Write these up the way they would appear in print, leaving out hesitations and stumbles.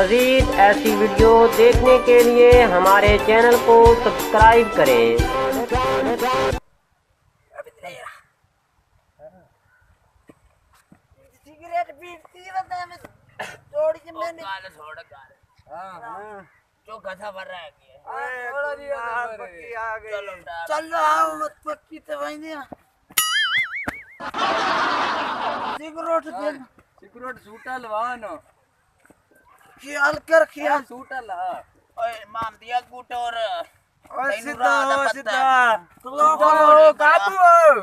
मज़ीद ऐसी वीडियो देखने के लिए हमारे चैनल को सब्सक्राइब करें। सिगरेट पीती है मैं थोड़ी सी मैंने चौका था भर रहा है चलो आओ मत पक्की तो भाई नहीं सिगरेट सूटल वानो ख्याल कर ख्याल सूटल ओए माम दिया गुट और सीधा काबू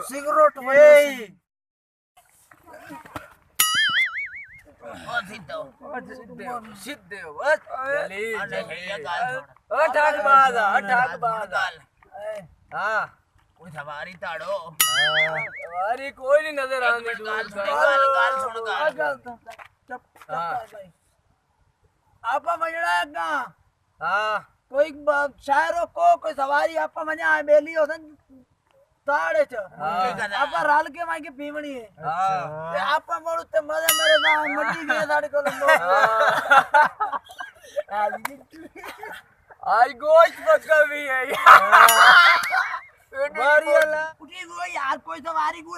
सिगरेट ए सिद्धे बस ठाक बाजा हां कोई सवारी ताड़ो सवारी कोई नहीं नजर आने गाल सुन हां आपा मजड़ा का हां कोई शायरों को कोई सवारी आपा मजा बेली होसन ताड़े छ आपा राल के माई के पीवणी है हां आपा मोड़ ते मजे मेरे ना मट्टी के साड़े को आई गोश्त पक्का भी है बारियाला उठी गो यार कोई सवारी को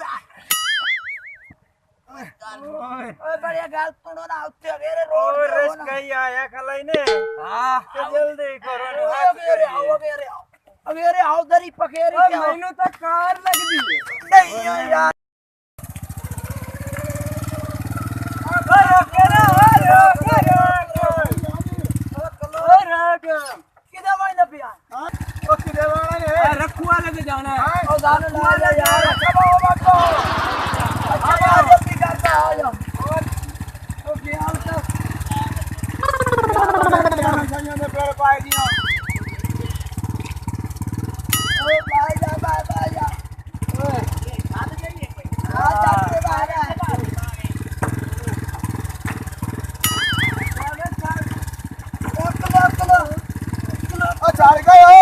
ओए बढ़िया गाल तोड़ो ना उत्ते अगेरे रोड पे रस कहीं आया खलाई ने हां जल्दी करो अगेरे आओ दरी पकेरी क्या मैनू तो कार लग दी नहीं यार किधर मायने पिया ओ किधर वाला ने रखुआ लेके जाना है ओ जाने लगा यार कब आओ बाको अच्छा यार जल्दी करता आ जाओ ओ ख्याल कर जाना ने पेड़ पाए दिया ओ भाई जा ओए हाथ जाइए हां जाते बाहर है चढ़ गए हो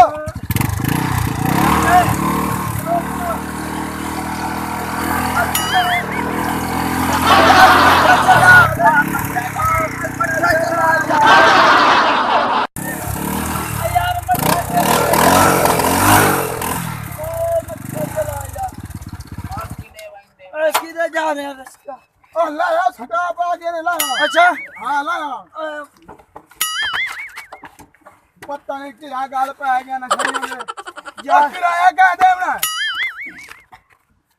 किधर जा रहे हैं इसका ओ लाया छटा पा के ने लाया अच्छा हां लाया पता नहीं क्या गाल पे आ गया ना शरीर में या किराया क्या देना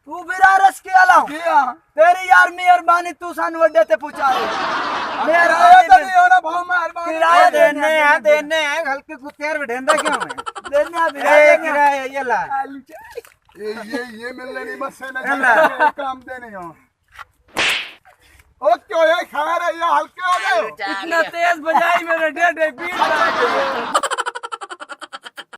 तू बिरा रस के अलाव किया तेरी यार मेहरबानी तू सन वड्डे ते पहुंचा दे किराया तो नहीं होना बहुत मेहरबानी किराया देने हैं हल्के कुत्तेर बैठेंदा क्यों है देना बिरा किराया ये ला ये मिलने नहीं बस से ना काम देने हो ओ क्यों ये खा रहे ये हल्के हो गए इतना तेज बजाई मेरे डेढ़ पीठ